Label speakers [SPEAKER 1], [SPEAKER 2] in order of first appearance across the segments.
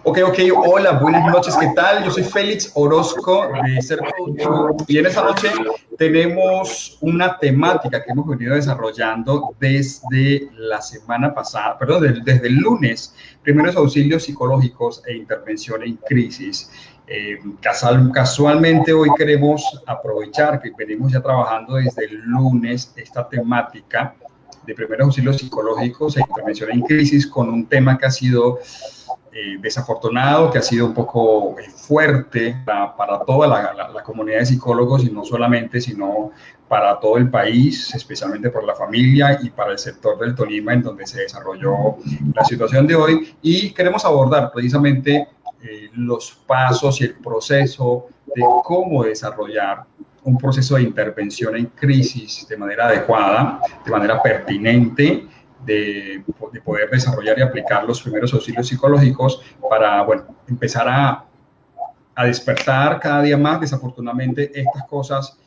[SPEAKER 1] Ok, hola, buenas noches, ¿qué tal? Yo soy Félix Orozco de Ser Coach y en esta noche tenemos una temática que hemos venido desarrollando desde la semana pasada, perdón, desde el lunes, primeros auxilios psicológicos e intervención en crisis. Casualmente hoy queremos aprovechar que venimos ya trabajando desde el lunes esta temática de primeros auxilios psicológicos e intervención en crisis con un tema que ha sido desafortunado, que ha sido un poco fuerte para toda la comunidad de psicólogos y no solamente, sino para todo el país, especialmente por la familia y para el sector del Tolima en donde se desarrolló la situación de hoy. Y queremos abordar precisamente los pasos y el proceso de cómo desarrollar un proceso de intervención en crisis de manera adecuada, de manera pertinente, de poder desarrollar y aplicar los primeros auxilios psicológicos para, bueno, empezar a despertar cada día más. Desafortunadamente, estas cosas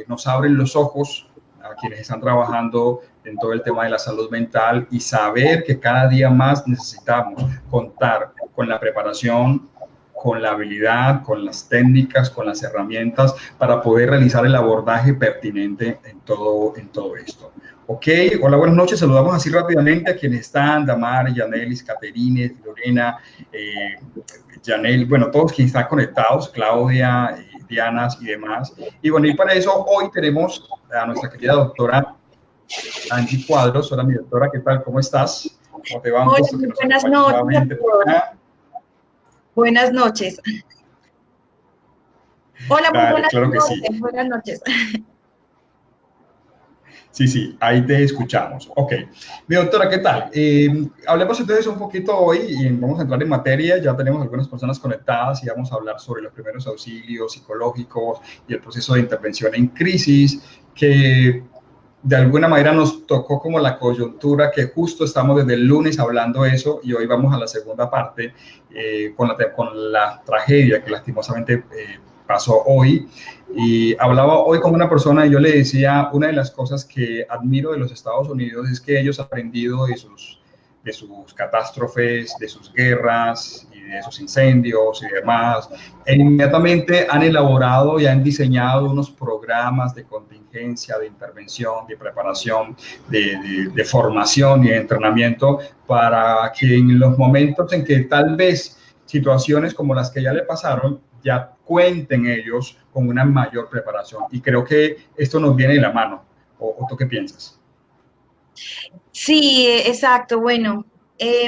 [SPEAKER 1] nos abren los ojos a quienes están trabajando en todo el tema de la salud mental y saber que cada día más necesitamos contar con la preparación, con la habilidad, con las técnicas, con las herramientas para poder realizar el abordaje pertinente en todo esto. Ok, hola, buenas noches. Saludamos así rápidamente a quienes están: Damar, Yanelis, Caterine, Lorena, Janel, bueno, todos quienes están conectados, Claudia, Diana y demás. Y bueno, y para eso hoy tenemos a nuestra querida doctora Angie Cuadros. Hola, mi doctora, ¿qué tal? ¿Cómo estás? ¿Cómo te va? Un gusto que nos acompañes nuevamente por acá.
[SPEAKER 2] Buenas noches.
[SPEAKER 1] Hola, muy buenas claro noches. Que sí.
[SPEAKER 2] Buenas noches.
[SPEAKER 1] Sí, ahí te escuchamos. Ok. Mi doctora, ¿qué tal? Hablemos entonces un poquito hoy y vamos a entrar en materia. Ya tenemos algunas personas conectadas y vamos a hablar sobre los primeros auxilios psicológicos y el proceso de intervención en crisis, que de alguna manera nos tocó como la coyuntura, que justo estamos desde el lunes hablando eso y hoy vamos a la segunda parte con la tragedia que lastimosamente pasó hoy. Y hablaba hoy con una persona y yo le decía, una de las cosas que admiro de los Estados Unidos es que ellos han aprendido de sus catástrofes, de sus guerras y de sus incendios y demás, e inmediatamente han elaborado y han diseñado unos programas de contingencia, de intervención, de preparación, de formación y de entrenamiento para que en los momentos en que tal vez situaciones como las que ya le pasaron, ya cuenten ellos con una mayor preparación. Y creo que esto nos viene de la mano. ¿O tú qué piensas?
[SPEAKER 2] Sí, exacto. Bueno,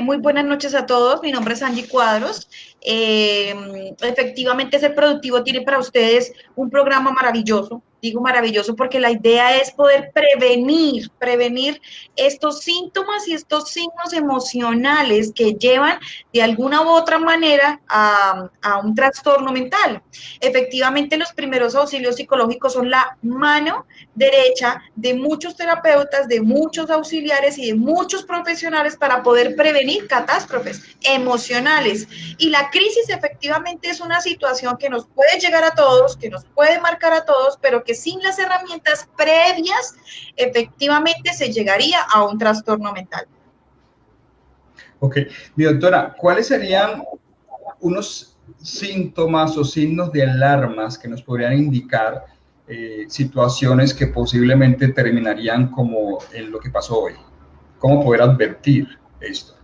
[SPEAKER 2] muy buenas noches a todos. Mi nombre es Angie Cuadros. Efectivamente, Ser Productivo tiene para ustedes un programa maravilloso. Digo maravilloso porque la idea es poder prevenir estos síntomas y estos signos emocionales que llevan de alguna u otra manera a un trastorno mental. Efectivamente, los primeros auxilios psicológicos son la mano derecha de muchos terapeutas, de muchos auxiliares y de muchos profesionales para poder prevenir catástrofes emocionales. Y la crisis efectivamente es una situación que nos puede llegar a todos, que nos puede marcar a todos, pero que sin las herramientas previas efectivamente se llegaría a un trastorno mental.
[SPEAKER 1] Ok, mi doctora, ¿cuáles serían unos síntomas o signos de alarmas que nos podrían indicar situaciones que posiblemente terminarían como en lo que pasó hoy? ¿Cómo poder advertir esto?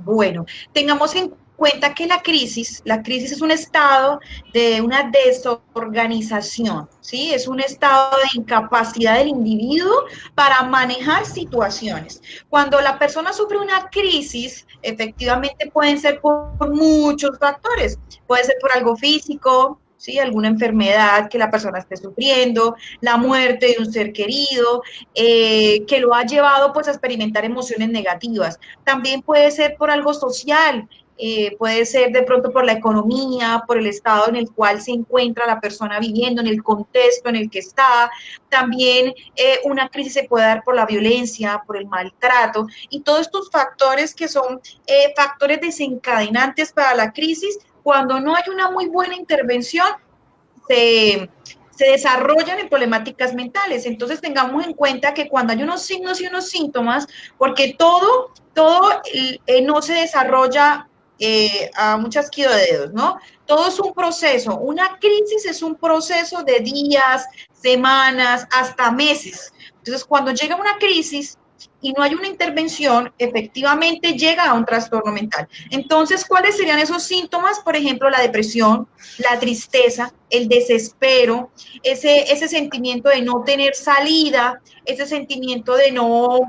[SPEAKER 2] Bueno, tengamos en cuenta que la crisis es un estado de una desorganización, ¿sí? Es un estado de incapacidad del individuo para manejar situaciones. Cuando la persona sufre una crisis, efectivamente pueden ser por muchos factores. Puede ser por algo físico, ¿sí? Alguna enfermedad que la persona esté sufriendo, la muerte de un ser querido, que lo ha llevado pues a experimentar emociones negativas. También puede ser por algo social, puede ser de pronto por la economía, por el estado en el cual se encuentra la persona viviendo, en el contexto en el que está. También una crisis se puede dar por la violencia, por el maltrato y todos estos factores que son factores desencadenantes para la crisis. Cuando no hay una muy buena intervención, se desarrollan en problemáticas mentales. Entonces tengamos en cuenta que cuando hay unos signos y unos síntomas, porque todo no se desarrolla a un chasquido de dedos, ¿no? Todo es un proceso. Una crisis es un proceso de días, semanas, hasta meses. Entonces, cuando llega una crisis y no hay una intervención, efectivamente llega a un trastorno mental. Entonces, ¿cuáles serían esos síntomas? Por ejemplo, la depresión, la tristeza, el desespero, ese sentimiento de no tener salida, ese sentimiento de no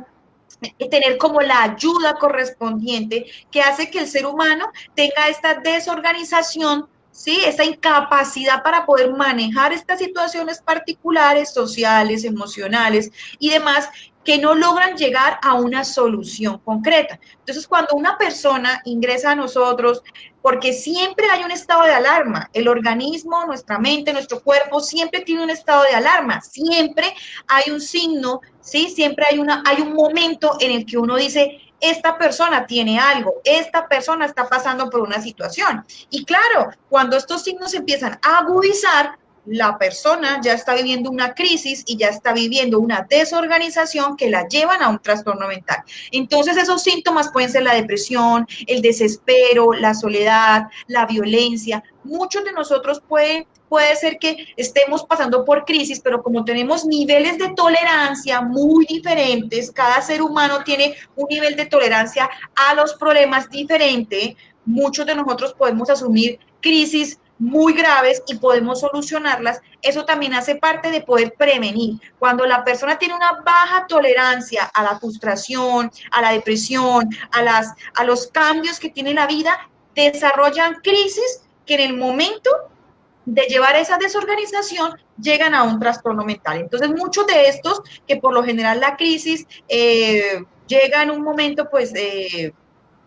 [SPEAKER 2] tener como la ayuda correspondiente que hace que el ser humano tenga esta desorganización, ¿sí? Esta incapacidad para poder manejar estas situaciones particulares, sociales, emocionales y demás, que no logran llegar a una solución concreta. Entonces, cuando una persona ingresa a nosotros, porque siempre hay un estado de alarma, el organismo, nuestra mente, nuestro cuerpo, siempre tiene un estado de alarma, siempre hay un signo, ¿sí? Siempre hay un momento en el que uno dice, esta persona tiene algo, esta persona está pasando por una situación. Y claro, cuando estos signos empiezan a agudizar, la persona ya está viviendo una crisis y ya está viviendo una desorganización que la llevan a un trastorno mental. Entonces, esos síntomas pueden ser la depresión, el desespero, la soledad, la violencia. Muchos de nosotros puede ser que estemos pasando por crisis, pero como tenemos niveles de tolerancia muy diferentes, cada ser humano tiene un nivel de tolerancia a los problemas diferente, muchos de nosotros podemos asumir crisis muy graves y podemos solucionarlas. Eso también hace parte de poder prevenir. Cuando la persona tiene una baja tolerancia a la frustración, a la depresión, a los cambios que tiene la vida, desarrollan crisis que en el momento de llevar esa desorganización llegan a un trastorno mental. Entonces, muchos de estos, que por lo general la crisis llega en un momento pues de,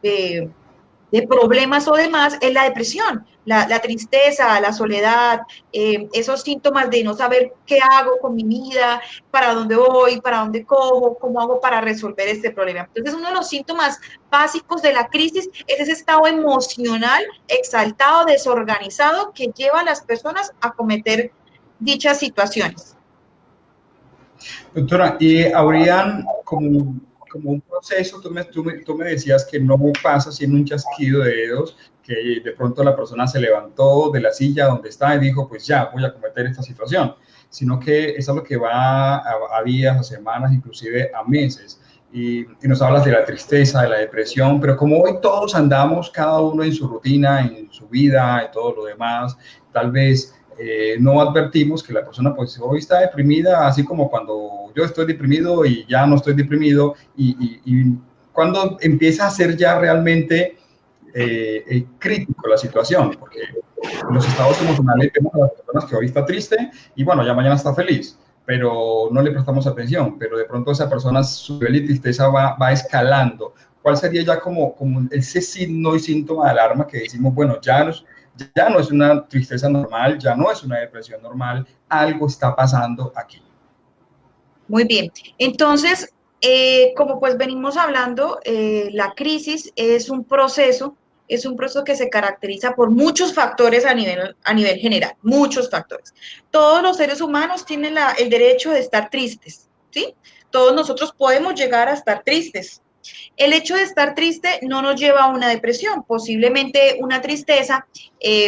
[SPEAKER 2] de problemas o demás, es la depresión, la tristeza, la soledad, esos síntomas de no saber qué hago con mi vida, para dónde voy, para dónde cojo, cómo hago para resolver este problema. Entonces, uno de los síntomas básicos de la crisis es ese estado emocional exaltado, desorganizado, que lleva a las personas a cometer dichas situaciones.
[SPEAKER 1] Doctora, y habrían como un proceso, tú me decías que no pasa sin un chasquido de dedos, que de pronto la persona se levantó de la silla donde está y dijo, pues ya, voy a cometer esta situación, sino que es algo que va a días, a semanas, inclusive a meses. Y nos hablas de la tristeza, de la depresión, pero como hoy todos andamos, cada uno en su rutina, en su vida y todo lo demás, tal vez no advertimos que la persona pues hoy está deprimida, así como cuando yo estoy deprimido y ya no estoy deprimido, y cuando empieza a ser ya realmente crítico la situación, porque en los estados emocionales vemos a las personas que hoy está triste y bueno, ya mañana está feliz, pero no le prestamos atención, pero de pronto esa persona, su nivel de tristeza va escalando. ¿Cuál sería ya como ese signo y síntoma de alarma que decimos, bueno, ya no es una tristeza normal, ya no es una depresión normal, algo está pasando aquí?
[SPEAKER 2] Muy bien. Entonces, como pues venimos hablando, la crisis es un proceso que se caracteriza por muchos factores a nivel general, muchos factores. Todos los seres humanos tienen el derecho de estar tristes, ¿sí? Todos nosotros podemos llegar a estar tristes. El hecho de estar triste no nos lleva a una depresión. Posiblemente una tristeza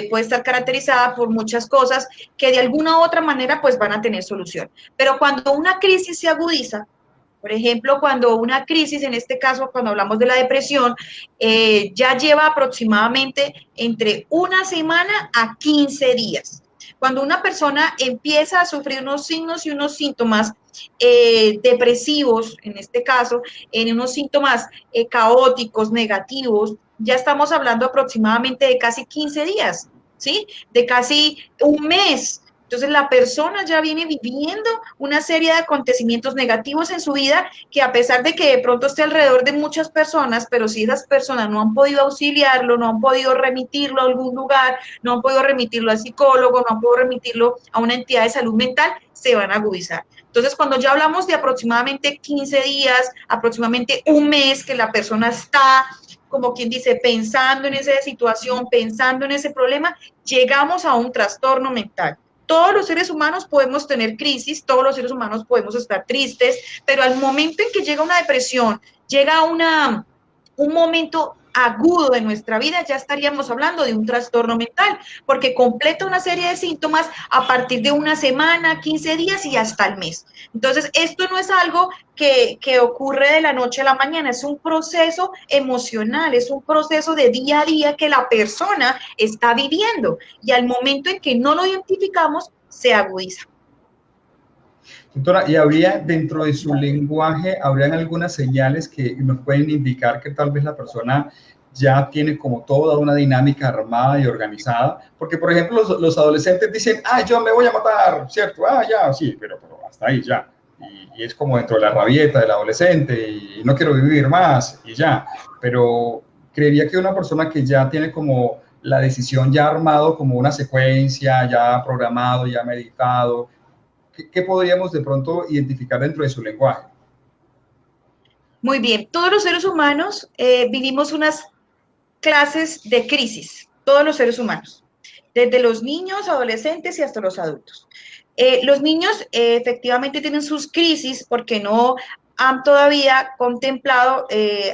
[SPEAKER 2] puede estar caracterizada por muchas cosas que de alguna u otra manera pues van a tener solución. Pero cuando una crisis se agudiza, por ejemplo, cuando una crisis, en este caso, cuando hablamos de la depresión, ya lleva aproximadamente entre una semana a 15 días. Cuando una persona empieza a sufrir unos signos y unos síntomas depresivos, en este caso, en unos síntomas caóticos, negativos, ya estamos hablando aproximadamente de casi 15 días, ¿sí? De casi un mes. Entonces la persona ya viene viviendo una serie de acontecimientos negativos en su vida que a pesar de que de pronto esté alrededor de muchas personas, pero si esas personas no han podido auxiliarlo, no han podido remitirlo a algún lugar, no han podido remitirlo al psicólogo, no han podido remitirlo a una entidad de salud mental, se van a agudizar. Entonces, cuando ya hablamos de aproximadamente 15 días, aproximadamente un mes que la persona está, como quien dice, pensando en esa situación, pensando en ese problema, llegamos a un trastorno mental. Todos los seres humanos podemos tener crisis, todos los seres humanos podemos estar tristes, pero al momento en que llega una depresión, llega un momento agudo de nuestra vida, ya estaríamos hablando de un trastorno mental, porque completa una serie de síntomas a partir de una semana, 15 días y hasta el mes. Entonces, esto no es algo que ocurre de la noche a la mañana, es un proceso emocional, es un proceso de día a día que la persona está viviendo y al momento en que no lo identificamos, se agudiza.
[SPEAKER 1] Doctora, ¿y habría dentro de su lenguaje, habrían algunas señales que nos pueden indicar que tal vez la persona ya tiene como toda una dinámica armada y organizada? Porque, por ejemplo, los adolescentes dicen, ah, yo me voy a matar, ¿cierto? Ah, ya, sí, pero hasta ahí ya. Y es como dentro de la rabieta del adolescente y no quiero vivir más y ya. Pero creería que una persona que ya tiene como la decisión ya armado, como una secuencia, ya programado, ya meditado, ¿qué podríamos de pronto identificar dentro de su lenguaje?
[SPEAKER 2] Muy bien, todos los seres humanos vivimos unas clases de crisis, todos los seres humanos, desde los niños, adolescentes y hasta los adultos. Los niños efectivamente tienen sus crisis porque no han todavía contemplado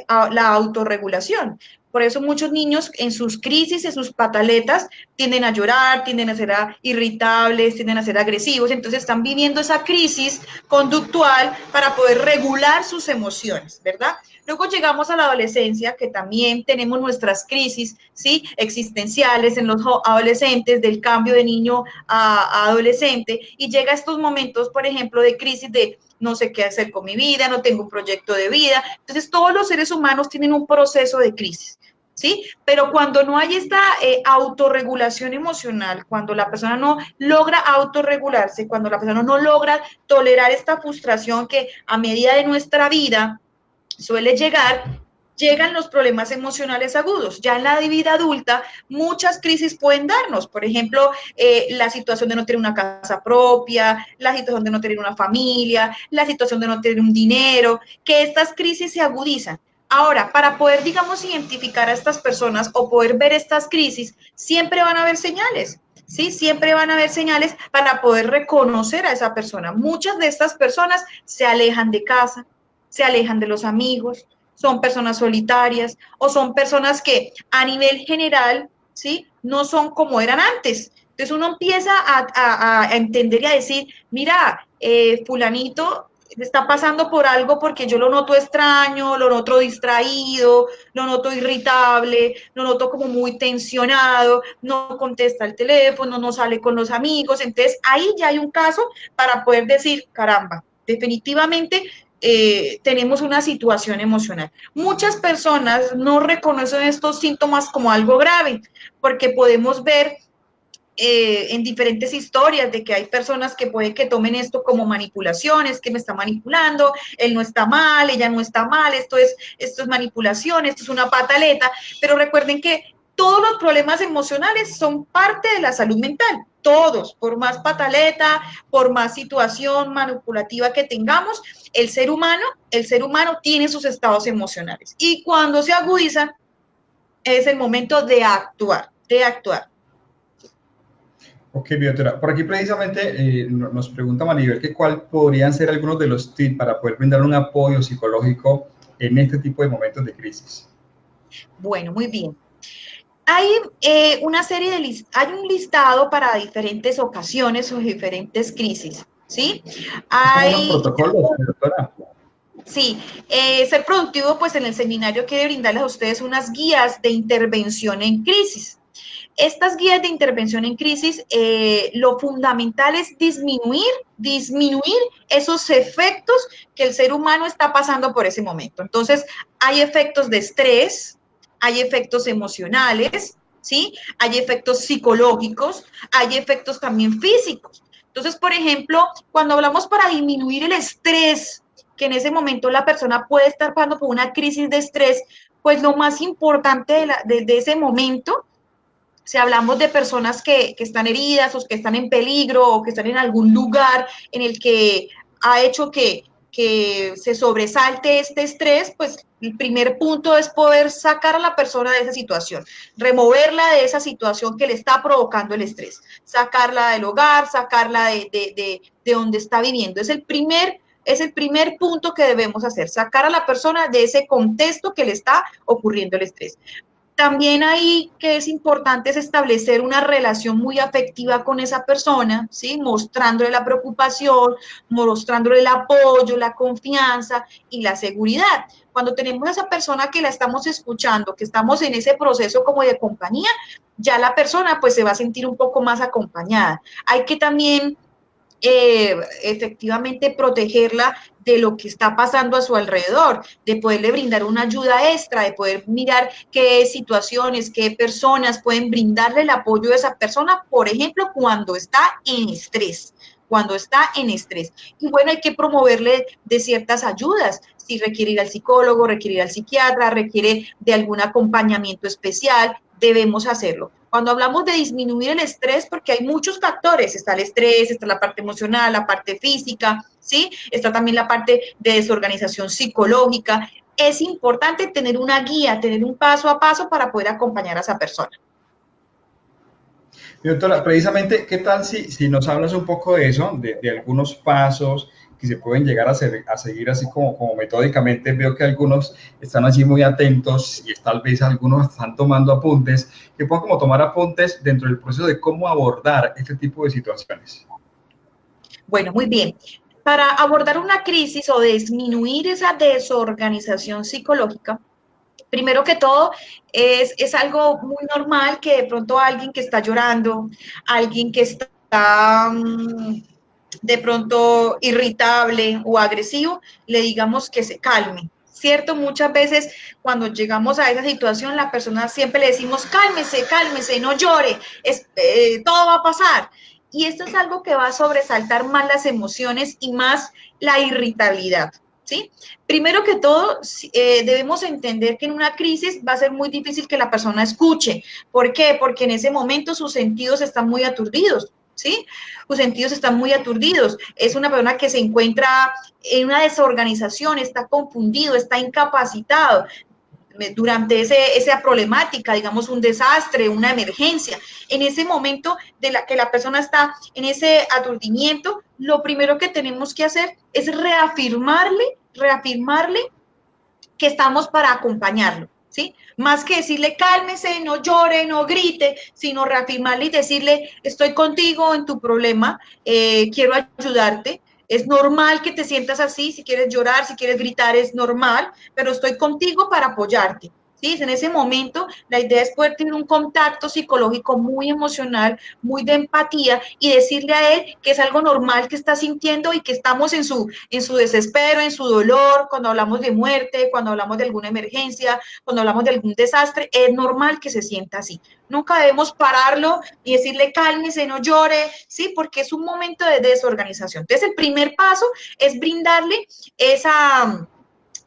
[SPEAKER 2] la autorregulación. Por eso muchos niños en sus crisis, en sus pataletas, tienden a llorar, tienden a ser irritables, tienden a ser agresivos. Entonces están viviendo esa crisis conductual para poder regular sus emociones, ¿verdad? Luego llegamos a la adolescencia, que también tenemos nuestras crisis, ¿sí? Existenciales en los adolescentes, del cambio de niño a adolescente, y llega a estos momentos, por ejemplo, de crisis de no sé qué hacer con mi vida, no tengo un proyecto de vida. Entonces, todos los seres humanos tienen un proceso de crisis, ¿sí? Pero cuando no hay esta autorregulación emocional, cuando la persona no logra autorregularse, cuando la persona no logra tolerar esta frustración que a medida de nuestra vida suele llegan los problemas emocionales agudos. Ya en la vida adulta, muchas crisis pueden darnos. Por ejemplo, la situación de no tener una casa propia, la situación de no tener una familia, la situación de no tener un dinero, que estas crisis se agudizan. Ahora, para poder, digamos, identificar a estas personas o poder ver estas crisis, siempre van a haber señales. Sí, siempre van a haber señales para poder reconocer a esa persona. Muchas de estas personas se alejan de casa, se alejan de los amigos, son personas solitarias o son personas que a nivel general, ¿sí? No son como eran antes. Entonces uno empieza a entender y a decir, mira, fulanito está pasando por algo porque yo lo noto extraño, lo noto distraído, lo noto irritable, lo noto como muy tensionado, no contesta el teléfono, no sale con los amigos. Entonces ahí ya hay un caso para poder decir, caramba, definitivamente tenemos una situación emocional. Muchas personas no reconocen estos síntomas como algo grave, porque podemos ver en diferentes historias de que hay personas que pueden que tomen esto como manipulaciones, que me está manipulando, él no está mal, ella no está mal, esto es manipulación, esto es una pataleta, pero recuerden que todos los problemas emocionales son parte de la salud mental, todos, por más pataleta, por más situación manipulativa que tengamos, el ser humano tiene sus estados emocionales y cuando se agudizan es el momento de actuar, de actuar.
[SPEAKER 1] Ok, doctora. Por aquí precisamente nos pregunta Maribel que cuál podrían ser algunos de los tips para poder brindar un apoyo psicológico en este tipo de momentos de crisis.
[SPEAKER 2] Bueno, muy bien. Hay una serie de hay un listado para diferentes ocasiones o diferentes crisis, ¿sí?
[SPEAKER 1] Es como unos
[SPEAKER 2] Hay,
[SPEAKER 1] protocolos, doctora.
[SPEAKER 2] sí, Ser Productivo, pues en el seminario quiere brindarles a ustedes unas guías de intervención en crisis. Estas guías de intervención en crisis, lo fundamental es disminuir esos efectos que el ser humano está pasando por ese momento. Entonces, hay efectos de estrés, hay efectos emocionales, ¿sí? Hay efectos psicológicos, hay efectos también físicos. Entonces, por ejemplo, cuando hablamos para disminuir el estrés, que en ese momento la persona puede estar pasando por una crisis de estrés, pues lo más importante de ese momento, si hablamos de personas que están heridas o que están en peligro o que están en algún lugar en el que ha hecho que se sobresalte este estrés, pues el primer punto es poder sacar a la persona de esa situación, removerla de esa situación que le está provocando el estrés, sacarla del hogar, sacarla de donde está viviendo. Es el primer Es el primer punto que debemos hacer, sacar a la persona de ese contexto que le está ocurriendo el estrés. También ahí que es importante es establecer una relación muy afectiva con esa persona, ¿sí? Mostrándole la preocupación, mostrándole el apoyo, la confianza y la seguridad. Cuando tenemos a esa persona que la estamos escuchando, que estamos en ese proceso como de compañía, ya la persona pues se va a sentir un poco más acompañada. Hay que también efectivamente protegerla de lo que está pasando a su alrededor, de poderle brindar una ayuda extra, de poder mirar qué situaciones, qué personas pueden brindarle el apoyo de esa persona, por ejemplo, cuando está en estrés. Cuando está en estrés. Y bueno, hay que promoverle de ciertas ayudas. Si requiere ir al psicólogo, requiere ir al psiquiatra, requiere de algún acompañamiento especial, debemos hacerlo. Cuando hablamos de disminuir el estrés, porque hay muchos factores, está el estrés, está la parte emocional, la parte física, ¿sí? Está también la parte de desorganización psicológica. Es importante tener una guía, tener un paso a paso para poder acompañar a esa persona.
[SPEAKER 1] Doctora, precisamente, ¿qué tal si nos hablas un poco de eso, de algunos pasos que se pueden llegar a seguir así como metódicamente? Veo que algunos están allí muy atentos y tal vez algunos están tomando apuntes, que puedan como tomar apuntes dentro del proceso de cómo abordar este tipo de situaciones.
[SPEAKER 2] Bueno, muy bien. Para abordar una crisis o disminuir esa desorganización psicológica, primero que todo, es algo muy normal que de pronto alguien que está llorando, alguien que está de pronto irritable o agresivo, le digamos que se calme. ¿Cierto? Muchas veces cuando llegamos a esa situación, la persona siempre le decimos, cálmese, cálmese, no llore, todo va a pasar. Y esto es algo que va a sobresaltar más las emociones y más la irritabilidad. ¿Sí? Primero que todo, debemos entender que en una crisis va a ser muy difícil que la persona escuche. ¿Por qué? Porque en ese momento sus sentidos están muy aturdidos, ¿sí? Sus sentidos están muy aturdidos. Es una persona que se encuentra en una desorganización, está confundido, está incapacitado durante esa problemática, digamos un desastre, una emergencia. En ese momento de la que la persona está en ese aturdimiento, lo primero que tenemos que hacer es reafirmarle que estamos para acompañarlo, ¿sí? Más que decirle cálmese, no llore, no grite, sino reafirmarle y decirle estoy contigo en tu problema, quiero ayudarte. Es normal que te sientas así, si quieres llorar, si quieres gritar, es normal, pero estoy contigo para apoyarte. ¿Sí? En ese momento, la idea es poder tener un contacto psicológico muy emocional, muy de empatía y decirle a él que es algo normal que está sintiendo y que estamos en su desespero, en su dolor, cuando hablamos de muerte, cuando hablamos de alguna emergencia, cuando hablamos de algún desastre, es normal que se sienta así. Nunca debemos pararlo y decirle cálmese, no llore, ¿sí? Porque es un momento de desorganización. Entonces, el primer paso es brindarle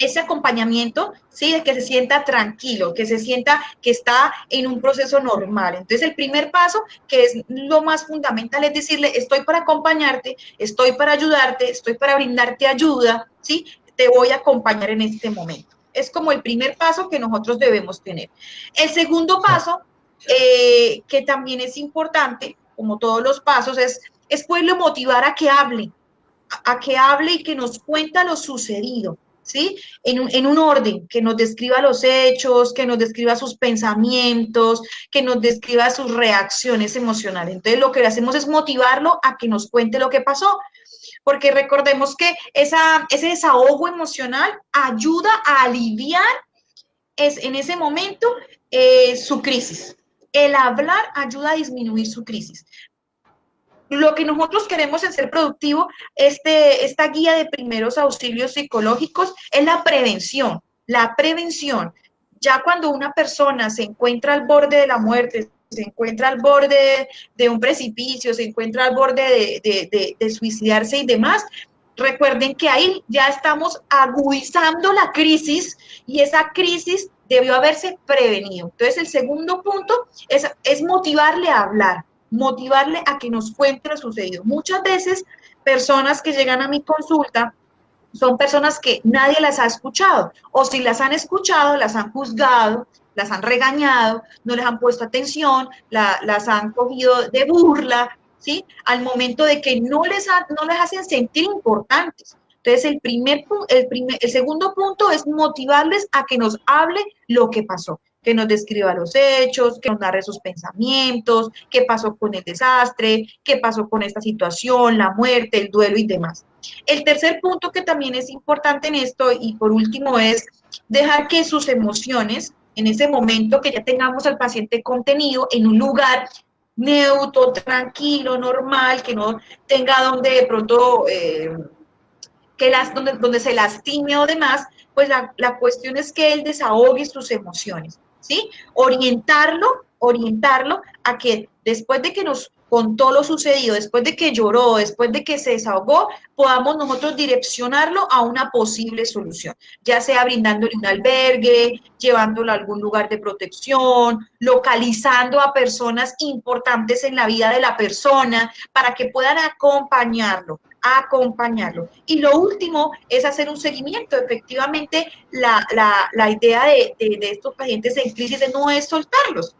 [SPEAKER 2] ese acompañamiento, ¿sí? De que se sienta tranquilo, que se sienta que está en un proceso normal. Entonces, el primer paso, que es lo más fundamental, es decirle, estoy para acompañarte, estoy para ayudarte, estoy para brindarte ayuda, ¿sí? Te voy a acompañar en este momento. Es como el primer paso que nosotros debemos tener. El segundo paso, que también es importante, como todos los pasos, es poderlo motivar a que hable y que nos cuenta lo sucedido. ¿Sí? En un orden, que nos describa los hechos, que nos describa sus pensamientos, que nos describa sus reacciones emocionales. Entonces, lo que hacemos es motivarlo a que nos cuente lo que pasó, porque recordemos que ese desahogo emocional ayuda a aliviar en ese momento su crisis. El hablar ayuda a disminuir su crisis. Lo que nosotros queremos en Ser Productivo, esta guía de primeros auxilios psicológicos, es la prevención. La prevención. Ya cuando una persona se encuentra al borde de la muerte, se encuentra al borde de un precipicio, se encuentra al borde de suicidarse y demás, recuerden que ahí ya estamos agudizando la crisis y esa crisis debió haberse prevenido. Entonces, el segundo punto es motivarle a hablar, motivarle a que nos cuente lo sucedido. Muchas veces, personas que llegan a mi consulta son personas que nadie las ha escuchado, o si las han escuchado, las han juzgado, las han regañado, no les han puesto atención, las han cogido de burla, ¿sí? Al momento de que no les hacen sentir importantes. Entonces, el segundo punto es motivarles a que nos hable lo que pasó, que nos describa los hechos, que nos narre sus pensamientos, qué pasó con el desastre, qué pasó con esta situación, la muerte, el duelo y demás. El tercer punto que también es importante en esto, y por último, es dejar que sus emociones, en ese momento que ya tengamos al paciente contenido en un lugar neutro, tranquilo, normal, que no tenga donde de pronto donde se lastime o demás, pues la cuestión es que él desahogue sus emociones, ¿sí? Orientarlo a que después de que nos contó lo sucedido, después de que lloró, después de que se desahogó, podamos nosotros direccionarlo a una posible solución, ya sea brindándole un albergue, llevándolo a algún lugar de protección, localizando a personas importantes en la vida de la persona para que puedan acompañarlo. Y lo último es hacer un seguimiento. Efectivamente, la idea de estos pacientes en crisis no es soltarlos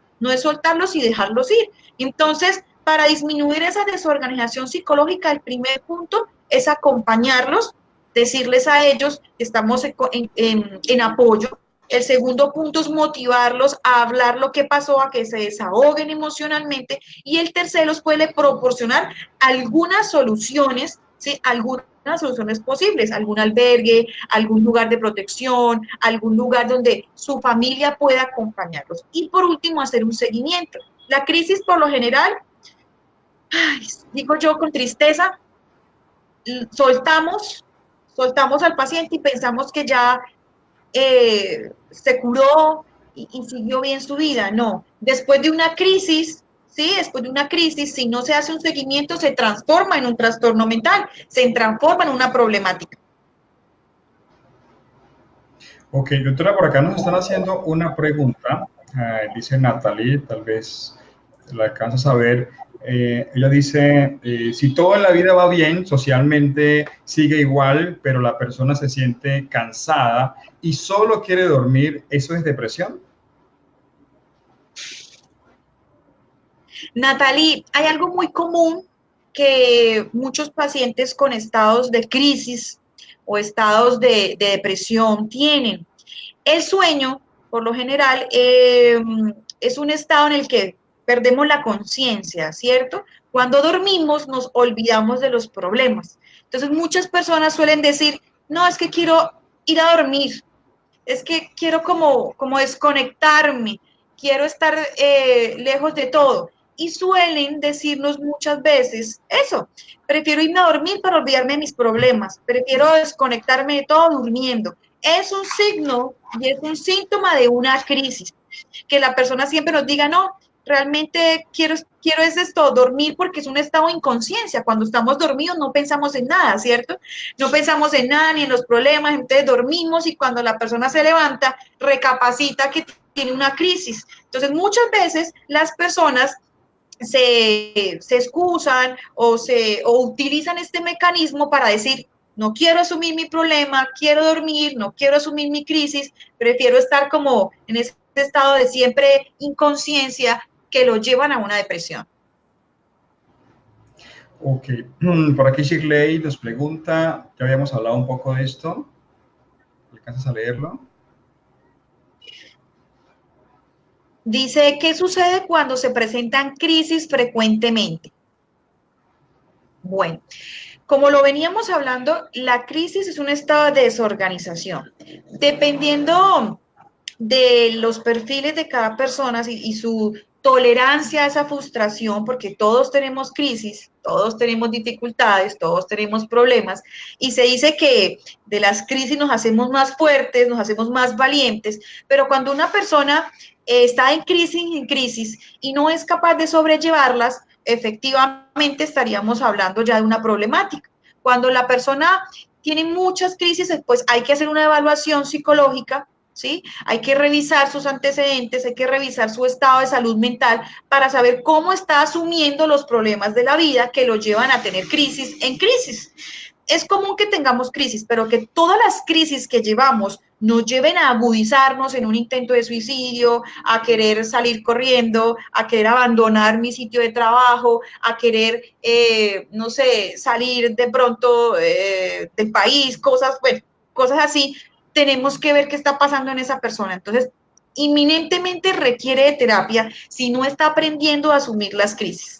[SPEAKER 2] y dejarlos ir. Entonces, para disminuir esa desorganización psicológica, el primer punto es acompañarlos, decirles a ellos que estamos en apoyo. El segundo punto es motivarlos a hablar lo que pasó, a que se desahoguen emocionalmente. Y el tercero les puede proporcionar algunas soluciones, ¿sí? Algunas soluciones posibles, algún albergue, algún lugar de protección, algún lugar donde su familia pueda acompañarlos. Y por último, hacer un seguimiento. La crisis, por lo general, digo yo con tristeza, soltamos al paciente y pensamos que ya se curó y siguió bien su vida. No, después de una crisis, ¿sí? Después de una crisis, si no se hace un seguimiento, se transforma en un trastorno mental, se transforma en una problemática.
[SPEAKER 1] Ok, doctora, por acá nos están haciendo una pregunta. Dice Natalie, tal vez la alcanzas a ver. Ella dice, si todo en la vida va bien, socialmente sigue igual, pero la persona se siente cansada y solo quiere dormir, ¿eso es depresión?
[SPEAKER 2] Natalie, hay algo muy común que muchos pacientes con estados de crisis o estados de depresión tienen. El sueño, por lo general, es un estado en el que perdemos la conciencia, ¿cierto? Cuando dormimos nos olvidamos de los problemas. Entonces muchas personas suelen decir, no, es que quiero ir a dormir, es que quiero como desconectarme, quiero estar lejos de todo. Y suelen decirnos muchas veces eso, prefiero irme a dormir para olvidarme de mis problemas, prefiero desconectarme de todo durmiendo. Es un signo y es un síntoma de una crisis. Que la persona siempre nos diga, no, realmente quiero es esto, dormir porque es un estado de inconsciencia. Cuando estamos dormidos no pensamos en nada, ¿cierto? No pensamos en nada ni en los problemas, entonces dormimos y cuando la persona se levanta, recapacita que tiene una crisis. Entonces muchas veces las personas se excusan o utilizan este mecanismo para decir, no quiero asumir mi problema, quiero dormir, no quiero asumir mi crisis, prefiero estar como en ese estado de siempre inconsciencia que lo llevan a una depresión.
[SPEAKER 1] Ok, por aquí Shirley nos pregunta, ya habíamos hablado un poco de esto, ¿alcanzas a leerlo?
[SPEAKER 2] Dice, ¿qué sucede cuando se presentan crisis frecuentemente? Bueno, como lo veníamos hablando, la crisis es un estado de desorganización. Dependiendo de los perfiles de cada persona y su tolerancia a esa frustración, porque todos tenemos crisis, todos tenemos dificultades, todos tenemos problemas, y se dice que de las crisis nos hacemos más fuertes, nos hacemos más valientes, pero cuando una persona está en crisis y no es capaz de sobrellevarlas, efectivamente estaríamos hablando ya de una problemática. Cuando la persona tiene muchas crisis, pues hay que hacer una evaluación psicológica, ¿sí? Hay que revisar sus antecedentes, hay que revisar su estado de salud mental para saber cómo está asumiendo los problemas de la vida que lo llevan a tener crisis en crisis. es común que tengamos crisis, pero que todas las crisis que llevamos nos lleven a agudizarnos en un intento de suicidio, a querer salir corriendo, a querer abandonar mi sitio de trabajo, a querer, no sé, salir de pronto del país, cosas, bueno, cosas así, tenemos que ver qué está pasando en esa persona. Entonces, inminentemente requiere de terapia si no está aprendiendo a asumir las crisis.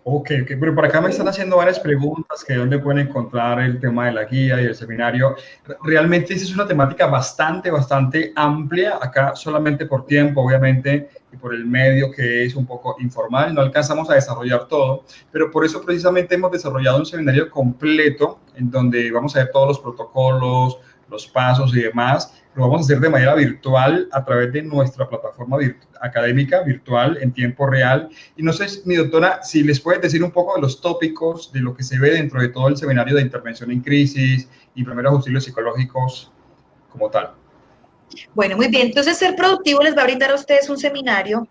[SPEAKER 1] Ok, pero por acá me están haciendo varias preguntas, que dónde pueden encontrar el tema de la guía y el seminario. Realmente esa es una temática bastante amplia, acá solamente por tiempo, obviamente, y por el medio que es un poco informal, no alcanzamos a desarrollar todo, pero por eso precisamente hemos desarrollado un seminario completo en donde vamos a ver todos los protocolos, los pasos y demás. Lo vamos a hacer de manera virtual a través de nuestra plataforma académica virtual en tiempo real. Y no sé, mi doctora, si les puedes decir un poco de los tópicos, de lo que se ve dentro de todo el seminario de intervención en crisis y primeros auxilios psicológicos como tal.
[SPEAKER 2] Bueno, muy bien. Entonces, Ser Productivo les va a brindar a ustedes un seminario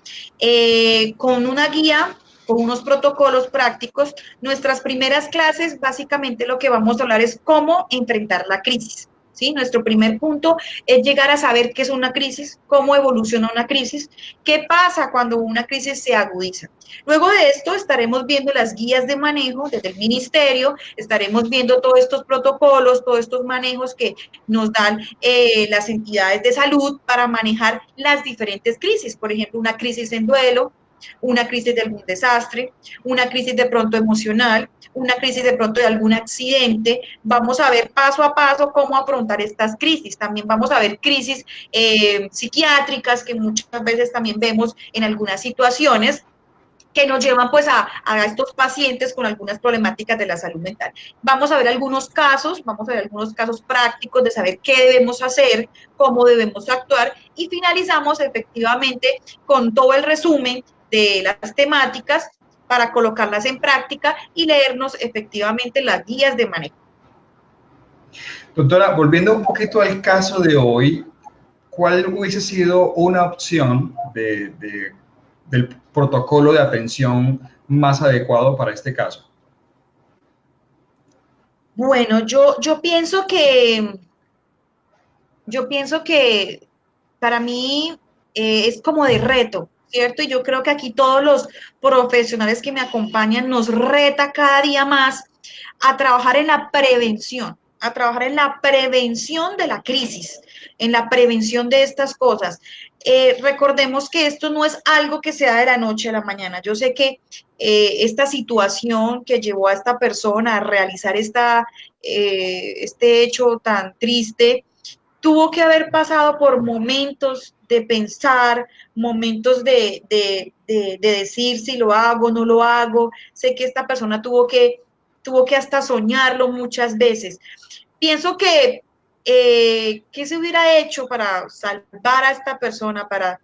[SPEAKER 2] con una guía, con unos protocolos prácticos. Nuestras primeras clases, básicamente lo que vamos a hablar es cómo enfrentar la crisis. ¿Sí? Nuestro primer punto es llegar a saber qué es una crisis, cómo evoluciona una crisis, qué pasa cuando una crisis se agudiza. Luego de esto estaremos viendo las guías de manejo desde el ministerio, estaremos viendo todos estos protocolos, todos estos manejos que nos dan las entidades de salud para manejar las diferentes crisis. Por ejemplo, una crisis en duelo, una crisis de algún desastre, una crisis de pronto emocional, una crisis de pronto de algún accidente. Vamos a ver paso a paso cómo afrontar estas crisis. También vamos a ver crisis psiquiátricas que muchas veces también vemos en algunas situaciones que nos llevan pues a estos pacientes con algunas problemáticas de la salud mental. Vamos a ver algunos casos prácticos de saber qué debemos hacer, cómo debemos actuar y finalizamos efectivamente con todo el resumen de las temáticas para colocarlas en práctica y leernos efectivamente las guías de manejo.
[SPEAKER 1] Doctora, volviendo un poquito al caso de hoy, ¿cuál hubiese sido una opción del protocolo de atención más adecuado para este caso?
[SPEAKER 2] Bueno, yo pienso que para mí es como de reto, ¿cierto? Y yo creo que aquí todos los profesionales que me acompañan nos reta cada día más a trabajar en la prevención, a trabajar en la prevención de la crisis, en la prevención de estas cosas. Recordemos que esto no es algo que sea de la noche a la mañana. Yo sé que esta situación que llevó a esta persona a realizar este hecho tan triste, tuvo que haber pasado por momentos de pensar, momentos de decir si lo hago, no lo hago. Sé que esta persona tuvo que hasta soñarlo muchas veces. Pienso que, ¿qué se hubiera hecho para salvar a esta persona, para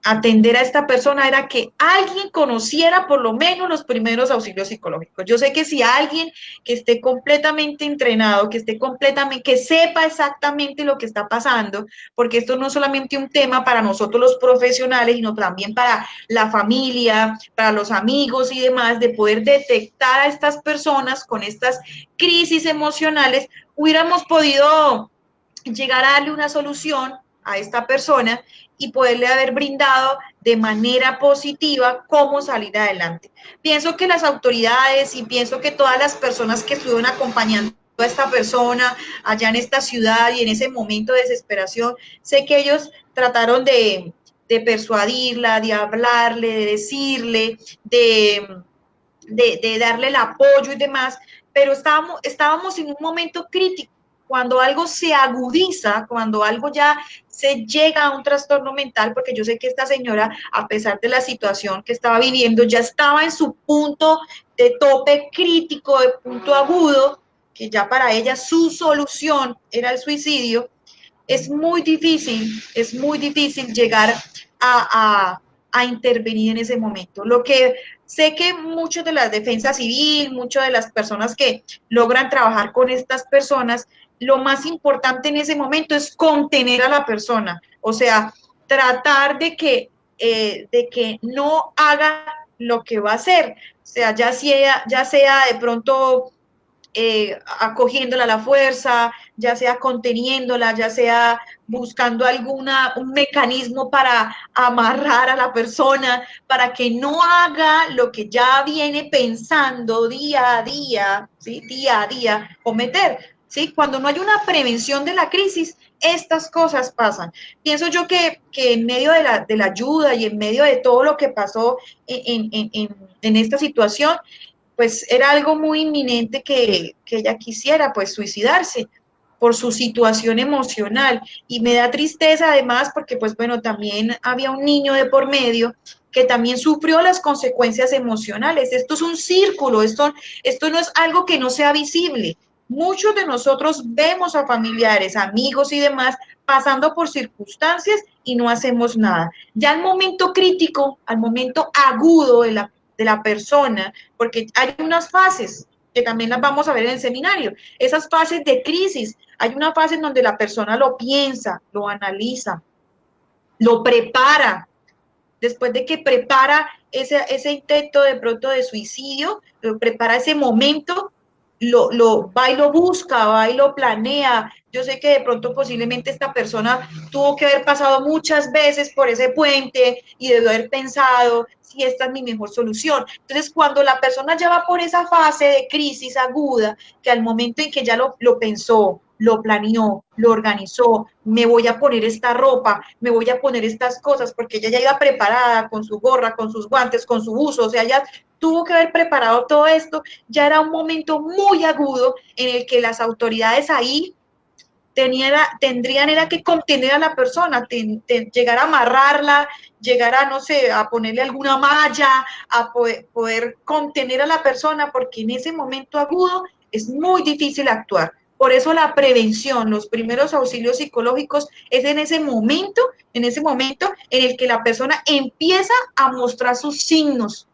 [SPEAKER 2] atender a esta persona era que alguien conociera por lo menos los primeros auxilios psicológicos. Yo sé que si alguien que esté completamente entrenado, que esté completamente, que sepa exactamente lo que está pasando, porque esto no es solamente un tema para nosotros los profesionales, sino también para la familia, para los amigos y demás, de poder detectar a estas personas con estas crisis emocionales, hubiéramos podido llegar a darle una solución a esta persona y poderle haber brindado de manera positiva cómo salir adelante. Pienso que las autoridades y pienso que todas las personas que estuvieron acompañando a esta persona allá en esta ciudad y en ese momento de desesperación, sé que ellos trataron de persuadirla, de hablarle, de decirle, de darle el apoyo y demás, pero estábamos en un momento crítico. Cuando algo se agudiza, cuando algo ya se llega a un trastorno mental, porque yo sé que esta señora, a pesar de la situación que estaba viviendo, ya estaba en su punto de tope crítico, de punto agudo, que ya para ella su solución era el suicidio. Es muy difícil llegar a intervenir en ese momento. Lo que sé que muchos de la defensa civil, muchas de las personas que logran trabajar con estas personas, lo más importante en ese momento es contener a la persona, o sea, tratar de que no haga lo que va a hacer. O sea, ya sea de pronto acogiéndola a la fuerza, ya sea conteniéndola, ya sea buscando un mecanismo para amarrar a la persona, para que no haga lo que ya viene pensando día a día, ¿sí? Día a día, cometer. ¿Sí? Cuando no hay una prevención de la crisis, estas cosas pasan. Pienso yo que en medio de la ayuda y en medio de todo lo que pasó en esta situación, pues era algo muy inminente que ella quisiera pues suicidarse por su situación emocional. Y me da tristeza además porque pues bueno, también había un niño de por medio que también sufrió las consecuencias emocionales. Esto es un círculo, esto no es algo que no sea visible. Muchos de nosotros vemos a familiares, amigos y demás pasando por circunstancias y no hacemos nada. Ya al momento crítico, al momento agudo de la persona, porque hay unas fases que también las vamos a ver en el seminario, esas fases de crisis. Hay una fase en donde la persona lo piensa, lo analiza, lo prepara. Después de que prepara ese intento de pronto de suicidio, lo prepara ese momento, va y lo busca, va y lo planea. Yo sé que de pronto posiblemente esta persona tuvo que haber pasado muchas veces por ese puente y debió haber pensado si esta es mi mejor solución. Entonces, cuando la persona ya va por esa fase de crisis aguda, que al momento en que ya lo pensó, lo planeó, lo organizó, me voy a poner esta ropa, me voy a poner estas cosas, porque ella ya iba preparada con su gorra, con sus guantes, con su buzo, o sea, ya tuvo que haber preparado todo esto, ya era un momento muy agudo en el que las autoridades ahí tendrían era que contener a la persona, llegar a amarrarla, llegar a, no sé, a ponerle alguna malla, a poder contener a la persona, porque en ese momento agudo es muy difícil actuar. Por eso la prevención, los primeros auxilios psicológicos es en ese momento en el que la persona empieza a mostrar sus signos.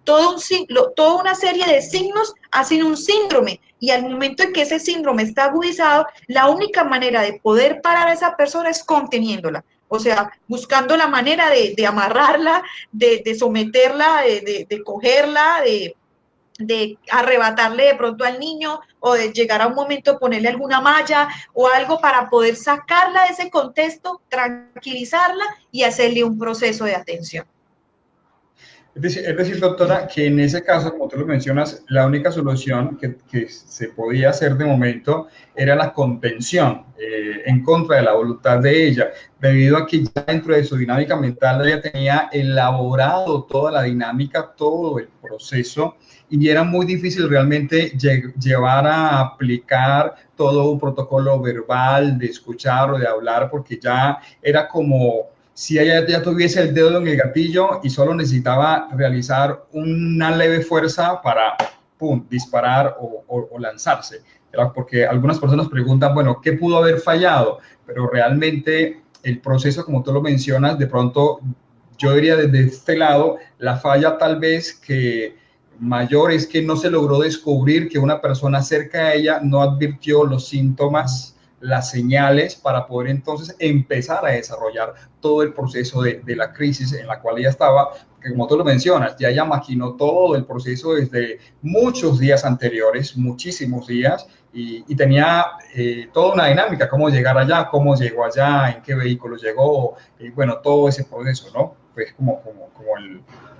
[SPEAKER 2] Toda una serie de signos hacen un síndrome y al momento en que ese síndrome está agudizado, la única manera de poder parar a esa persona es conteniéndola. O sea, buscando la manera de amarrarla, de someterla, de cogerla, de arrebatarle de pronto al niño o de llegar a un momento ponerle alguna malla o algo para poder sacarla de ese contexto, tranquilizarla y hacerle un proceso de atención.
[SPEAKER 1] Es decir, doctora, que en ese caso, como tú lo mencionas, la única solución que se podía hacer de momento era la contención en contra de la voluntad de ella, debido a que ya dentro de su dinámica mental ella tenía elaborado toda la dinámica, todo el proceso, y era muy difícil realmente llevar a aplicar todo un protocolo verbal de escuchar o de hablar, porque ya era como si ella ya tuviese el dedo en el gatillo y solo necesitaba realizar una leve fuerza para, pum, disparar o lanzarse. Porque algunas personas preguntan, bueno, ¿qué pudo haber fallado? Pero realmente el proceso, como tú lo mencionas, de pronto yo diría desde este lado, la falla tal vez que mayor es que no se logró descubrir que una persona cerca de ella no advirtió los síntomas, las señales para poder entonces empezar a desarrollar todo el proceso de la crisis en la cual ella estaba, que como tú lo mencionas, ya ella maquinó todo el proceso desde muchos días anteriores, muchísimos días, y tenía toda una dinámica, cómo llegar allá, cómo llegó allá, en qué vehículo llegó, bueno, todo ese proceso, ¿no? Pues como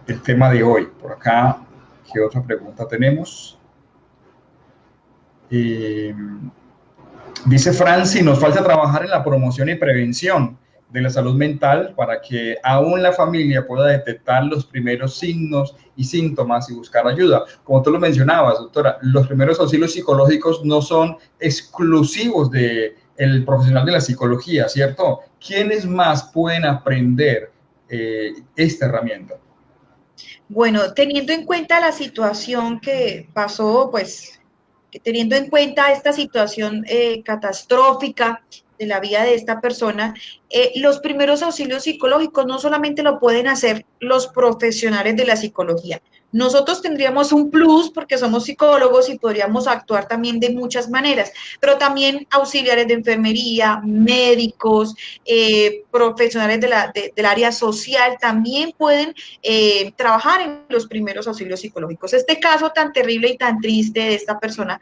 [SPEAKER 1] el tema de hoy. Por acá, ¿qué otra pregunta tenemos? Dice Franci, nos falta trabajar en la promoción y prevención de la salud mental para que aún la familia pueda detectar los primeros signos y síntomas y buscar ayuda. Como tú lo mencionabas, doctora, los primeros auxilios psicológicos no son exclusivos del profesional de la psicología, ¿cierto? ¿Quiénes más pueden aprender esta herramienta?
[SPEAKER 2] Bueno, teniendo en cuenta la situación que pasó, pues teniendo en cuenta esta situación catastrófica de la vida de esta persona, los primeros auxilios psicológicos no solamente lo pueden hacer los profesionales de la psicología, Nosotros tendríamos un plus porque somos psicólogos y podríamos actuar también de muchas maneras, pero también auxiliares de enfermería, médicos, profesionales del área social también pueden trabajar en los primeros auxilios psicológicos. Este caso tan terrible y tan triste de esta persona,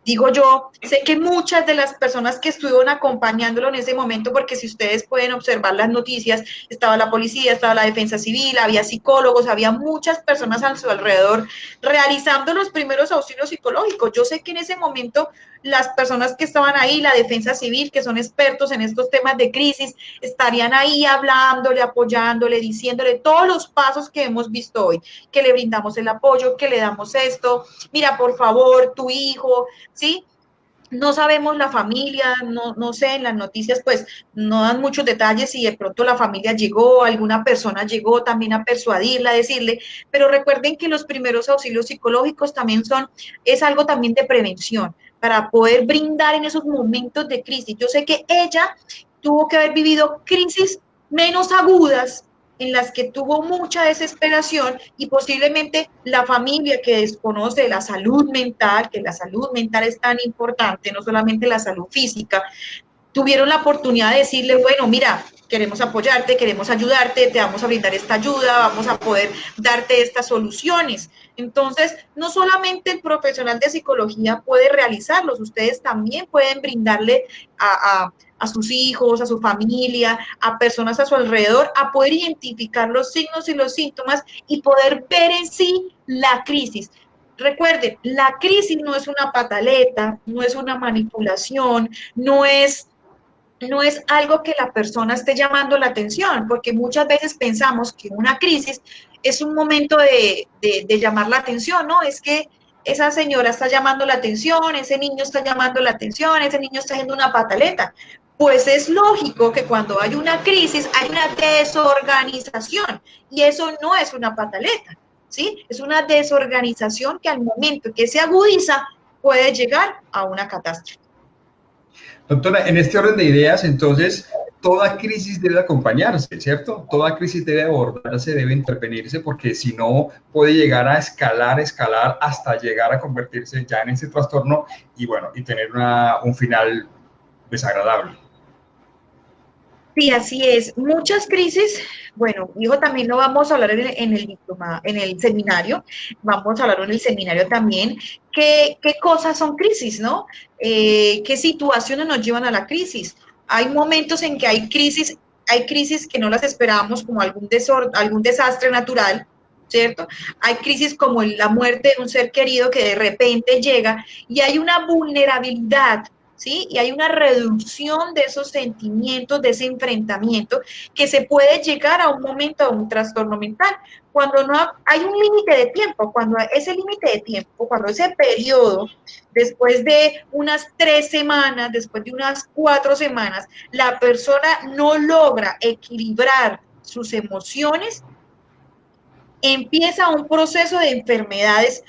[SPEAKER 2] digo yo, sé que muchas de las personas que estuvieron acompañándolo en ese momento, porque si ustedes pueden observar las noticias, estaba la policía, estaba la defensa civil, había psicólogos, había muchas personas a su alrededor realizando los primeros auxilios psicológicos. Yo sé que en ese momento las personas que estaban ahí, la defensa civil, que son expertos en estos temas de crisis, estarían ahí hablándole, apoyándole, diciéndole todos los pasos que hemos visto hoy, que le brindamos el apoyo, que le damos esto, mira, por favor, tu hijo, ¿sí? No sabemos la familia, no sé, en las noticias pues no dan muchos detalles si de pronto la familia llegó, alguna persona llegó también a persuadirla, a decirle, pero recuerden que los primeros auxilios psicológicos también es algo también de prevención, para poder brindar en esos momentos de crisis. Yo sé que ella tuvo que haber vivido crisis menos agudas, en las que tuvo mucha desesperación y posiblemente la familia que desconoce la salud mental, que la salud mental es tan importante, no solamente la salud física, tuvieron la oportunidad de decirle, bueno, mira, queremos apoyarte, queremos ayudarte, te vamos a brindar esta ayuda, vamos a poder darte estas soluciones. Entonces, no solamente el profesional de psicología puede realizarlos, ustedes también pueden brindarle a sus hijos, a su familia, a personas a su alrededor, a poder identificar los signos y los síntomas y poder ver en sí la crisis. Recuerden, la crisis no es una pataleta, no es una manipulación, no es algo que la persona esté llamando la atención, porque muchas veces pensamos que una crisis es un momento de llamar la atención, ¿no? Es que esa señora está llamando la atención, ese niño está llamando la atención, ese niño está haciendo una pataleta. Pues es lógico que cuando hay una crisis hay una desorganización y eso no es una pataleta, ¿sí? Es una desorganización que al momento que se agudiza puede llegar a una catástrofe.
[SPEAKER 1] Doctora, en este orden de ideas, entonces, toda crisis debe acompañarse, ¿cierto? Toda crisis debe abordarse, debe intervenirse, porque si no puede llegar a escalar hasta llegar a convertirse ya en ese trastorno y bueno, y tener un final desagradable.
[SPEAKER 2] Sí, así es. Muchas crisis, bueno, hijo, también lo vamos a hablar en el diploma, en el seminario, vamos a hablar en el seminario también, qué cosas son crisis, ¿no? ¿Qué situaciones nos llevan a la crisis? Hay momentos en que hay crisis que no las esperábamos, como algún desastre natural, ¿cierto? Hay crisis como la muerte de un ser querido que de repente llega y hay una vulnerabilidad, ¿sí? Y hay una reducción de esos sentimientos, de ese enfrentamiento, que se puede llegar a un momento a un trastorno mental. Cuando no hay un límite de tiempo, cuando ese límite de tiempo, cuando ese periodo, después de unas 3 semanas, después de unas 4 semanas, la persona no logra equilibrar sus emociones, empieza un proceso de enfermedades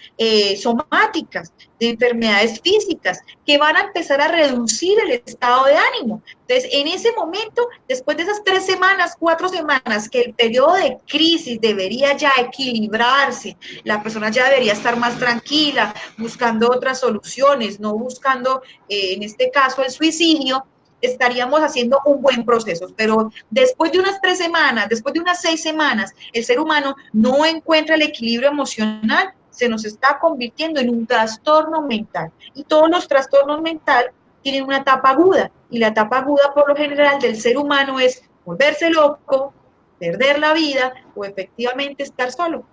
[SPEAKER 2] somáticas, de enfermedades físicas, que van a empezar a reducir el estado de ánimo. Entonces, en ese momento, después de esas 3 semanas, 4 semanas, que el periodo de crisis debería ya equilibrarse, la persona ya debería estar más tranquila, buscando otras soluciones, no buscando, en este caso, el suicidio, estaríamos haciendo un buen proceso. Pero después de unas 3 semanas, después de unas 6 semanas, el ser humano no encuentra el equilibrio emocional, se nos está convirtiendo en un trastorno mental. Y todos los trastornos mentales tienen una etapa aguda. Y la etapa aguda, por lo general, del ser humano es volverse loco, perder la vida o efectivamente estar solo.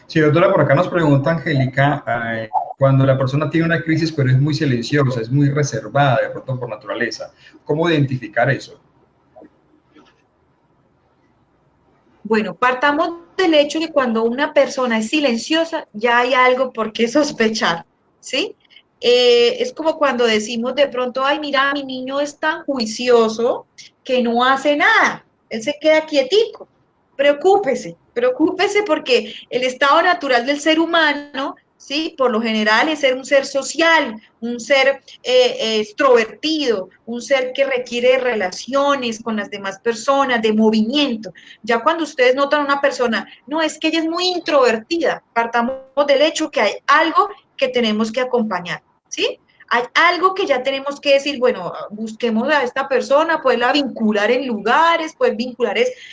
[SPEAKER 1] Sí, doctora, por acá nos pregunta Angélica, cuando la persona tiene una crisis pero es muy silenciosa, es muy reservada de pronto por naturaleza, ¿cómo identificar eso?
[SPEAKER 2] Bueno, partamos del hecho que cuando una persona es silenciosa ya hay algo por qué sospechar, ¿sí? Es como cuando decimos de pronto, ay, mira, mi niño es tan juicioso que no hace nada, él se queda quietico. Preocúpese porque el estado natural del ser humano, ¿sí? Por lo general es ser un ser social, un ser extrovertido, un ser que requiere relaciones con las demás personas, de movimiento. Ya cuando ustedes notan a una persona, no, es que ella es muy introvertida, partamos del hecho que hay algo que tenemos que acompañar, ¿sí? Hay algo que ya tenemos que decir, bueno, busquemos a esta persona, poderla vincular en lugares, poder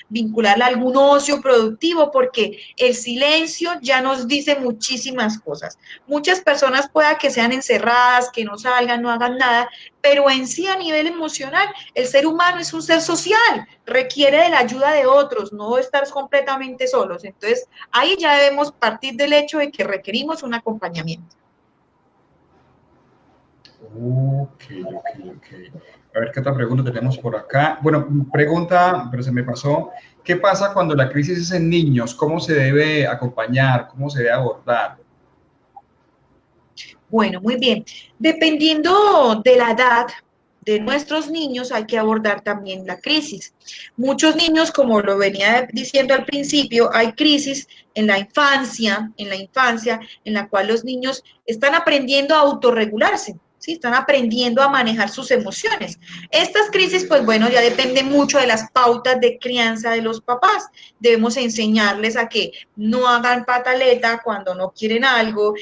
[SPEAKER 2] vincularla a algún ocio productivo, porque el silencio ya nos dice muchísimas cosas. Muchas personas pueda que sean encerradas, que no salgan, no hagan nada, pero en sí a nivel emocional, el ser humano es un ser social, requiere de la ayuda de otros, no estar completamente solos. Entonces, ahí ya debemos partir del hecho de que requerimos un acompañamiento.
[SPEAKER 1] Ok, ok, ok. A ver qué otra pregunta tenemos por acá. Bueno, pregunta, pero se me pasó. ¿Qué pasa cuando la crisis es en niños? ¿Cómo se debe acompañar? ¿Cómo se debe abordar?
[SPEAKER 2] Bueno, muy bien. Dependiendo de la edad de nuestros niños, hay que abordar también la crisis. Muchos niños, como lo venía diciendo al principio, hay crisis en la infancia, en la cual los niños están aprendiendo a autorregularse. ¿Sí? Están aprendiendo a manejar sus emociones. Estas crisis, pues bueno, ya dependen mucho de las pautas de crianza de los papás. Debemos enseñarles a que no hagan pataleta cuando no quieren algo,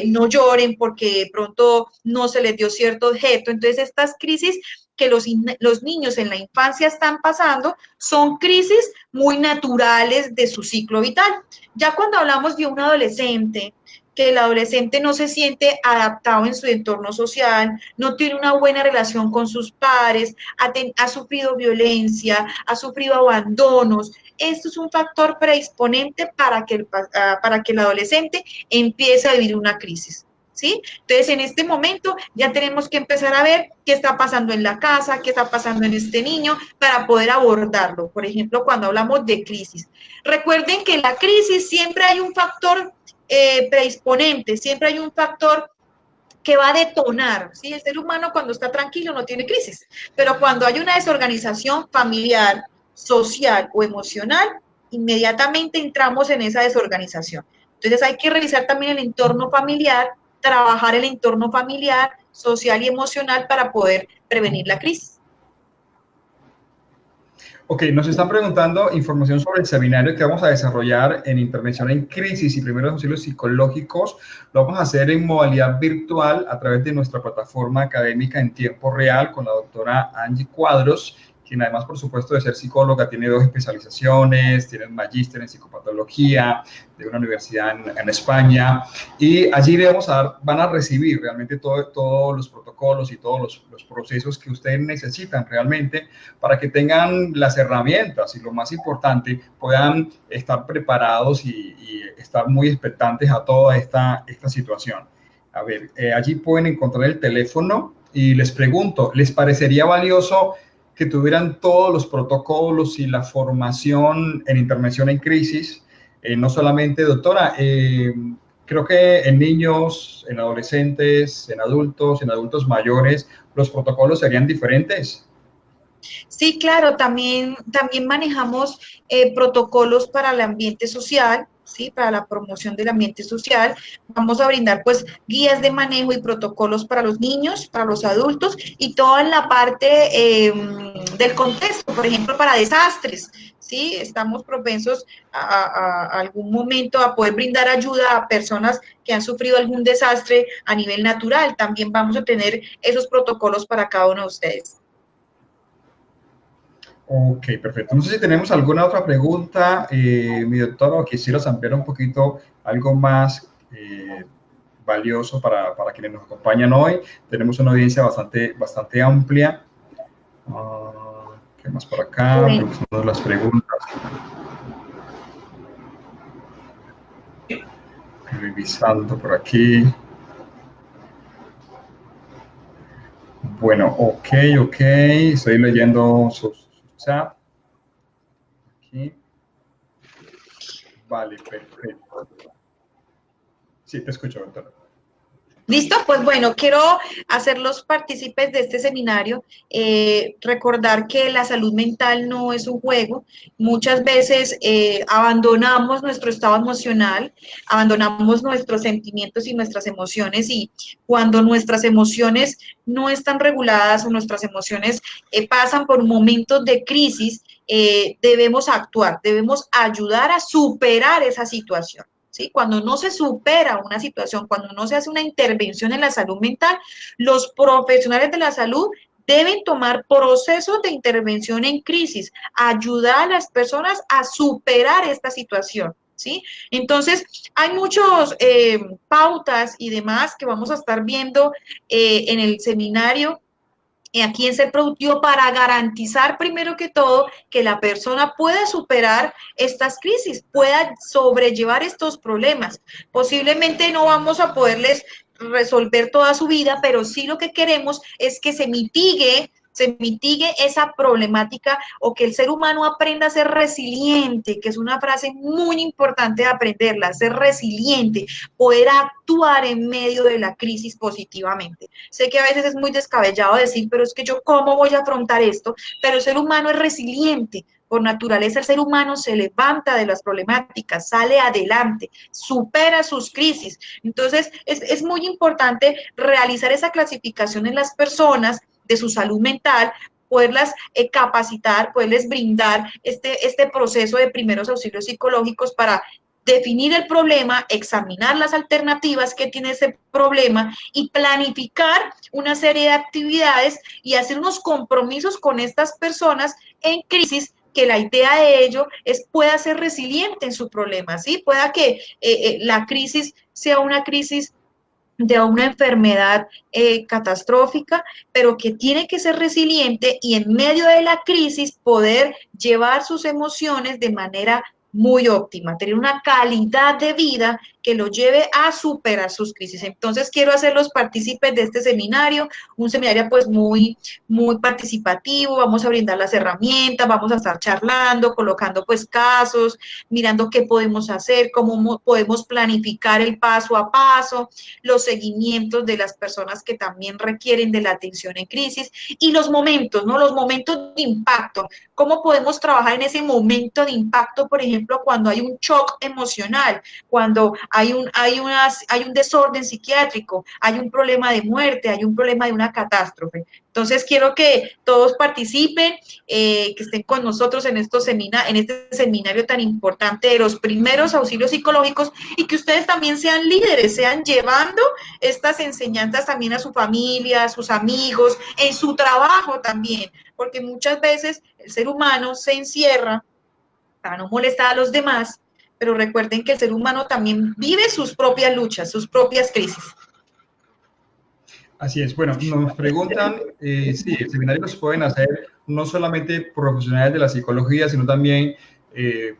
[SPEAKER 2] no lloren porque de pronto no se les dio cierto objeto. Entonces, estas crisis que los niños en la infancia están pasando son crisis muy naturales de su ciclo vital. Ya cuando hablamos de un adolescente, que el adolescente no se siente adaptado en su entorno social, no tiene una buena relación con sus padres, ha sufrido violencia, ha sufrido abandonos. Esto es un factor predisponente para que el adolescente empiece a vivir una crisis. ¿Sí? Entonces, en este momento ya tenemos que empezar a ver qué está pasando en la casa, qué está pasando en este niño, para poder abordarlo. Por ejemplo, cuando hablamos de crisis. Recuerden que en la crisis siempre hay un factor predisponente, siempre hay un factor que va a detonar, ¿sí? El ser humano cuando está tranquilo no tiene crisis, pero cuando hay una desorganización familiar, social o emocional, inmediatamente entramos en esa desorganización. Entonces hay que revisar también el entorno familiar, trabajar el entorno familiar, social y emocional para poder prevenir la crisis.
[SPEAKER 1] Ok, nos están preguntando información sobre el seminario que vamos a desarrollar en intervención en crisis y primeros auxilios psicológicos. Lo vamos a hacer en modalidad virtual a través de nuestra plataforma académica en tiempo real con la doctora Angie Cuadros, quien además, por supuesto, de ser psicóloga, tiene 2 especializaciones, tiene un magíster en psicopatología de una universidad en España, y allí van a recibir realmente todos los protocolos y todos los procesos que ustedes necesitan realmente para que tengan las herramientas y lo más importante, puedan estar preparados y estar muy expectantes a toda esta situación. A ver, allí pueden encontrar el teléfono y les pregunto, ¿les parecería valioso que tuvieran todos los protocolos y la formación en intervención en crisis? No solamente, doctora, creo que en niños, en adolescentes, en adultos mayores, los protocolos serían diferentes.
[SPEAKER 2] Sí, claro, también manejamos protocolos para el ambiente social, ¿sí? Para la promoción del ambiente social. Vamos a brindar pues guías de manejo y protocolos para los niños, para los adultos y toda la parte del contexto, por ejemplo, para desastres, ¿sí? Estamos propensos a algún momento a poder brindar ayuda a personas que han sufrido algún desastre a nivel natural. También vamos a tener esos protocolos para cada uno de ustedes.
[SPEAKER 1] Ok, perfecto. No sé si tenemos alguna otra pregunta, mi doctora, o quisieras ampliar un poquito algo más valioso para quienes nos acompañan hoy. Tenemos una audiencia bastante amplia. ¿Qué más por acá?
[SPEAKER 2] Bueno,
[SPEAKER 1] Revisando las preguntas. Revisando por aquí. Bueno, ok. Estoy leyendo su chat. Aquí. Vale, perfecto. Sí, te escucho, doctora.
[SPEAKER 2] ¿Listo? Pues bueno, quiero hacerlos partícipes de este seminario, recordar que la salud mental no es un juego. Muchas veces abandonamos nuestro estado emocional, abandonamos nuestros sentimientos y nuestras emociones, y cuando nuestras emociones no están reguladas o nuestras emociones pasan por momentos de crisis, debemos actuar, debemos ayudar a superar esa situación. ¿Sí? Cuando no se supera una situación, cuando no se hace una intervención en la salud mental, los profesionales de la salud deben tomar procesos de intervención en crisis, ayudar a las personas a superar esta situación. ¿Sí? Entonces, hay muchos pautas y demás que vamos a estar viendo en el seminario aquí en Ser Productivo para garantizar primero que todo que la persona pueda superar estas crisis, pueda sobrellevar estos problemas. Posiblemente no vamos a poderles resolver toda su vida, pero sí lo que queremos es que se mitigue esa problemática, o que el ser humano aprenda a ser resiliente, que es una frase muy importante de aprenderla, ser resiliente, poder actuar en medio de la crisis positivamente. Sé que a veces es muy descabellado decir, pero es que yo cómo voy a afrontar esto, pero el ser humano es resiliente. Por naturaleza, el ser humano se levanta de las problemáticas, sale adelante, supera sus crisis. Entonces, es muy importante realizar esa clasificación en las personas de su salud mental, poderlas capacitar, poderles brindar este proceso de primeros auxilios psicológicos para definir el problema, examinar las alternativas que tiene ese problema y planificar una serie de actividades y hacer unos compromisos con estas personas en crisis, que la idea de ello es pueda ser resiliente en su problema, ¿sí? Pueda que la crisis sea una crisis de una enfermedad catastrófica, pero que tiene que ser resiliente y en medio de la crisis poder llevar sus emociones de manera muy óptima, tener una calidad de vida que lo lleve a superar sus crisis. Entonces quiero hacerlos partícipes de este seminario, un seminario pues muy participativo. Vamos a brindar las herramientas, vamos a estar charlando, colocando pues casos, mirando qué podemos hacer, cómo podemos planificar el paso a paso, los seguimientos de las personas que también requieren de la atención en crisis, y los momentos, ¿no? Los momentos de impacto. ¿Cómo podemos trabajar en ese momento de impacto, por ejemplo, cuando hay un shock emocional, cuando hay un desorden psiquiátrico, hay un problema de muerte, hay un problema de una catástrofe? Entonces, quiero que todos participen, que estén con nosotros en este seminario tan importante de los primeros auxilios psicológicos, y que ustedes también sean líderes, sean llevando estas enseñanzas también a su familia, a sus amigos, en su trabajo también, porque muchas veces el ser humano se encierra para no molestar a los demás, pero recuerden que el ser humano también vive sus propias luchas, sus propias crisis.
[SPEAKER 1] Así es. Bueno, nos preguntan si el seminario los pueden hacer no solamente profesionales de la psicología, sino también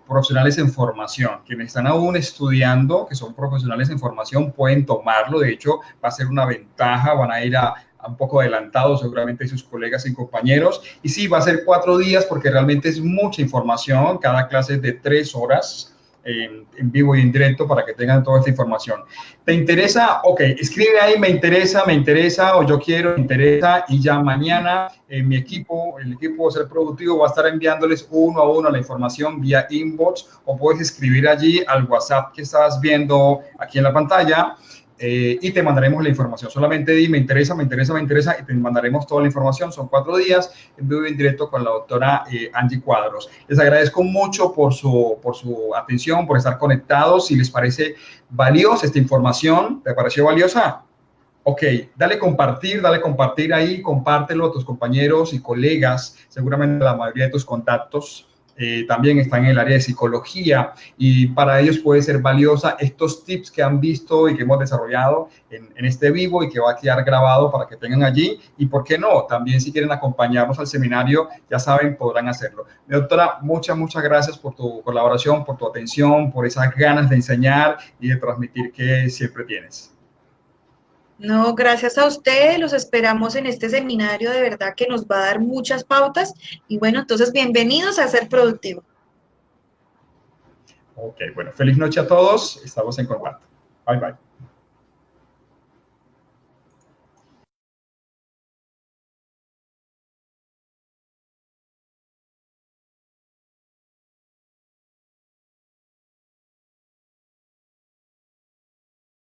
[SPEAKER 1] profesionales en formación. Quienes están aún estudiando, que son profesionales en formación, pueden tomarlo. De hecho, va a ser una ventaja, van a ir a un poco adelantados seguramente sus colegas y compañeros. Y sí, va a ser 4 días porque realmente es mucha información. Cada clase es de 3 horas. En vivo y en directo para que tengan toda esta información. ¿Te interesa? Ok, escribe ahí, me interesa, o yo quiero, me interesa, y ya mañana mi equipo, el equipo de Ser Productivo, va a estar enviándoles uno a uno la información vía inbox, o puedes escribir allí al WhatsApp que estás viendo aquí en la pantalla. Y te mandaremos la información. Solamente di, me interesa, y te mandaremos toda la información. Son 4 días en vivo y en directo con la doctora Angie Cuadros. Les agradezco mucho por su atención, por estar conectados. Si les parece valiosa esta información, ¿te pareció valiosa? Ok, dale compartir ahí, compártelo a tus compañeros y colegas. Seguramente la mayoría de tus contactos también están en el área de psicología, y para ellos puede ser valiosa estos tips que han visto y que hemos desarrollado en este vivo, y que va a quedar grabado para que tengan allí. Y por qué no, también si quieren acompañarnos al seminario, ya saben, podrán hacerlo. Doctora, muchas gracias por tu colaboración, por tu atención, por esas ganas de enseñar y de transmitir que siempre tienes.
[SPEAKER 2] No, gracias a ustedes, los esperamos en este seminario, de verdad que nos va a dar muchas pautas, y bueno, entonces bienvenidos a Ser Productivo.
[SPEAKER 1] Ok, bueno, feliz noche a todos, estamos en contacto. Bye, bye.